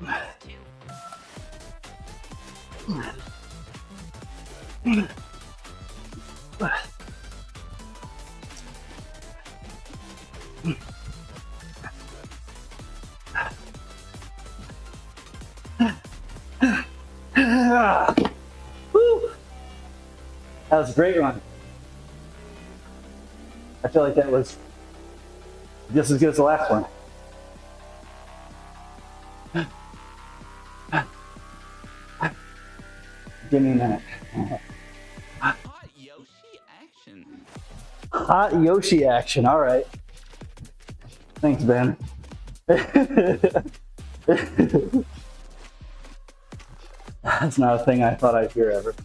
press 2. Woo. That was a great run. I feel like that was just as good as the last one. Give me a minute. Hot Yoshi action. Hot Yoshi action. All right. Thanks, Ben. That's not a thing I thought I'd hear ever.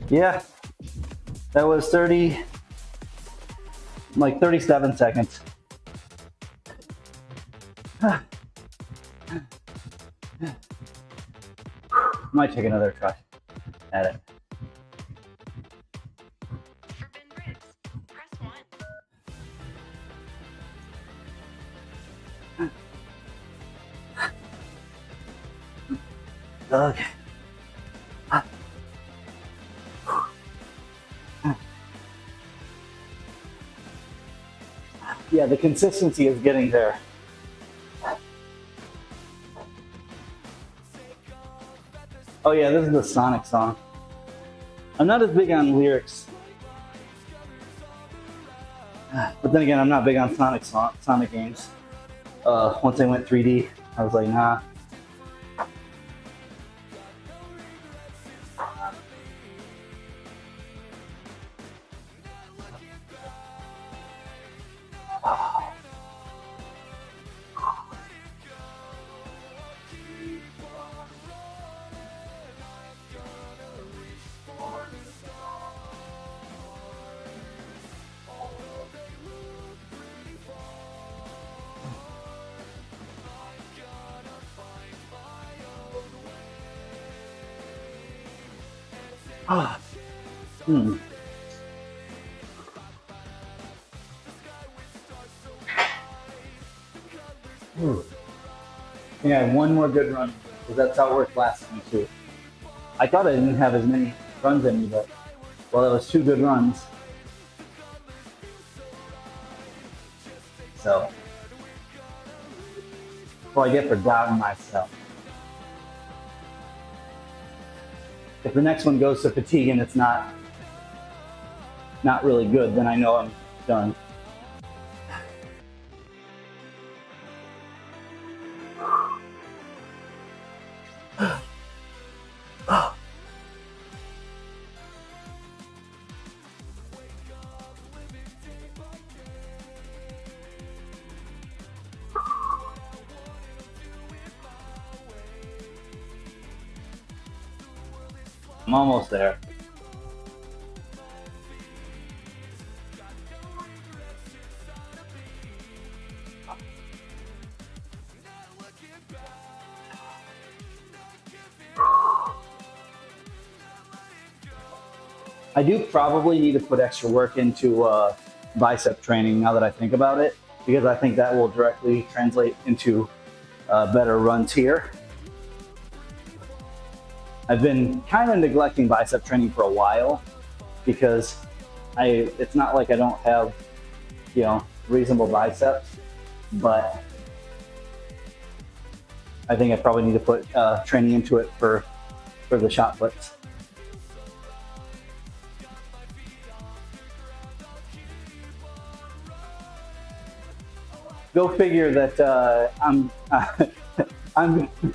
Yeah, That was 30, like 37 seconds. Might take another try at it. For Ben Briggs, press 1. Okay. Yeah, the consistency is getting there. Oh yeah, this is the Sonic song. I'm not as big on lyrics. But then again, I'm not big on Sonic games. Once they went 3D, I was like, nah. Yeah, one more good run, because that's how it worked last time too. I thought I didn't have as many runs in me, but well, that was 2 good runs. So that's what I get for doubting myself. If the next one goes to fatigue and it's not really good, then I know I'm done. I'm almost there. I do probably need to put extra work into bicep training now that I think about it, because I think that will directly translate into better runs here. I've been kind of neglecting bicep training for a while because it's not like I don't have, reasonable biceps, but I think I probably need to put training into it for the shot puts. Go figure that I'm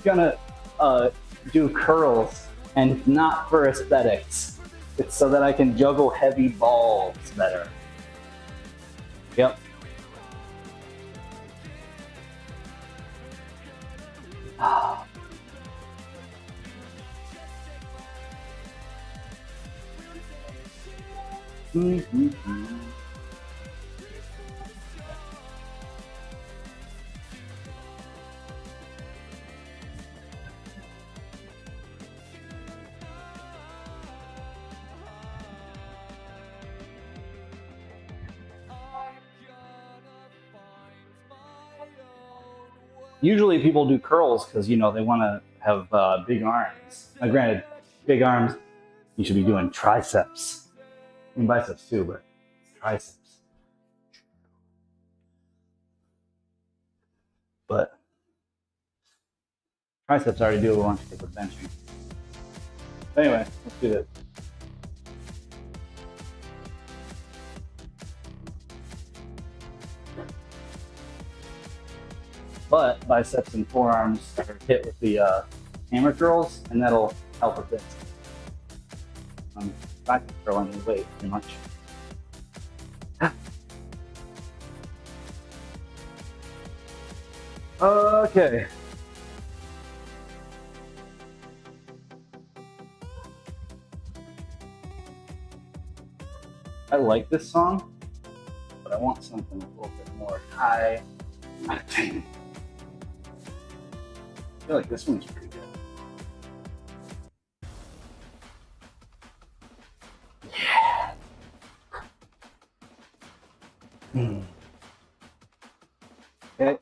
gonna do curls, and not for aesthetics. It's so that I can juggle heavy balls better. Yep. Usually people do curls because, they want to have big arms. Now, granted, big arms, you should be doing triceps. And biceps too, but triceps. But triceps already do once you stick with benching. But anyway, let's do this. But biceps and forearms are hit with the hammer curls, and that'll help with this. I'm back curling the weight pretty much. Okay. I like this song, but I want something a little bit more high octane. I feel like this one's pretty good. Yeah. Okay.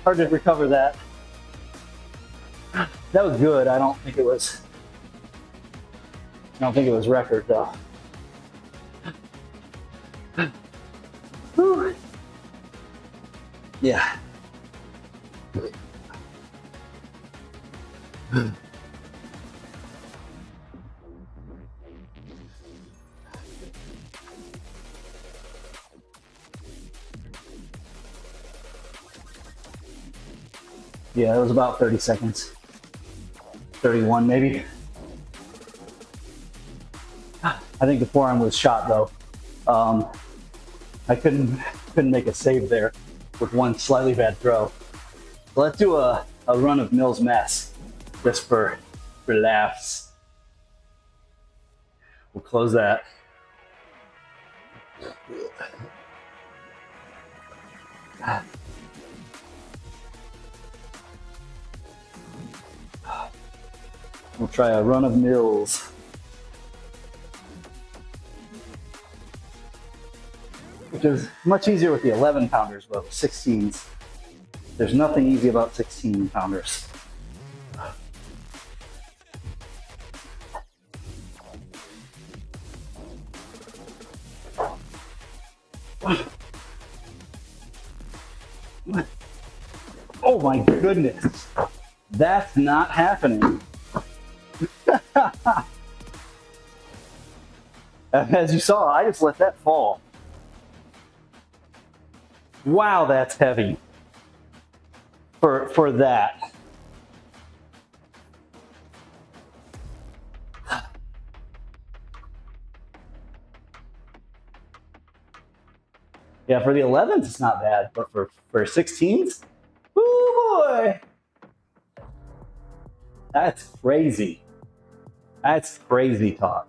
Hard to recover that. That was good. I don't think it was record though. Whew. Yeah. Yeah, it was about 30 seconds. 31 maybe. I think the forearm was shot though. I couldn't make a save there with one slightly bad throw. So let's do a run of Mills Mess just for laughs. We'll close that. We'll try a run of Mills. Which is much easier with the 11 pounders, but 16s. There's nothing easy about 16 pounders. Oh my goodness. That's not happening. As you saw, I just let that fall. Wow, that's heavy for that. Yeah, for the 11s, it's not bad, but for 16s, oh boy, that's crazy. That's crazy talk.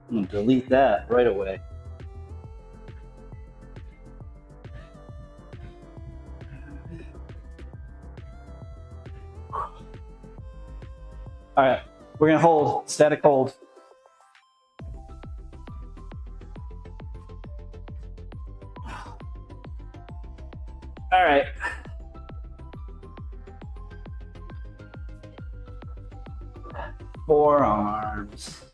I'm gonna delete that right away. All right, we're gonna hold, static hold. All right. Forearms.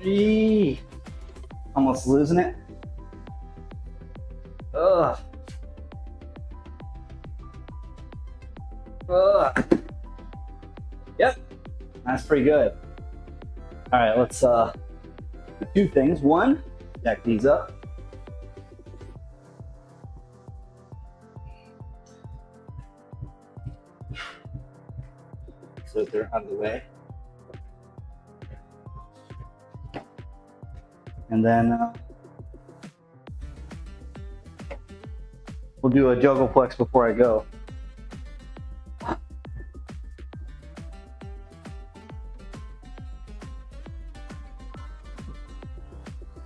Eee. Almost losing it. Ugh. Ugh. Yep, that's pretty good. All right, let's do two things. One, stack these up. So they're out of the way. And then we'll do a juggle flex before I go.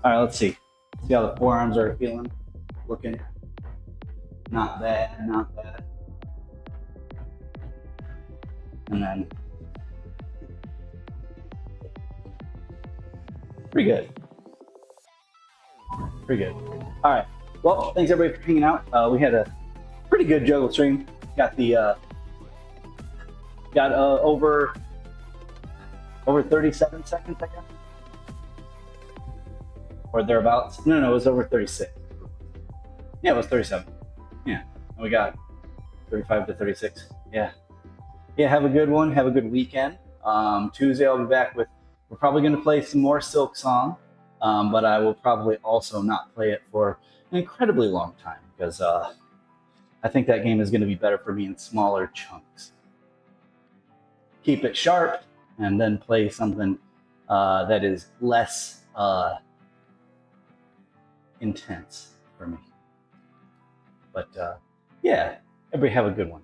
All right, let's see. See how the forearms are feeling, looking. Not bad, not bad. And then pretty good. Pretty good. All right, Well, thanks everybody for hanging out. We had a pretty good juggle stream. Got the over 37 seconds, I guess, or thereabouts. No, it was over 36. Yeah, it was 37. Yeah, we got 35 to 36. Yeah. Have a good one. Have a good weekend. Tuesday I'll be back with. We're probably going to play some more Silk Song, but I will probably also not play it for an incredibly long time because I think that game is going to be better for me in smaller chunks. Keep it sharp, and then play something that is less intense for me. But yeah, everybody have a good one.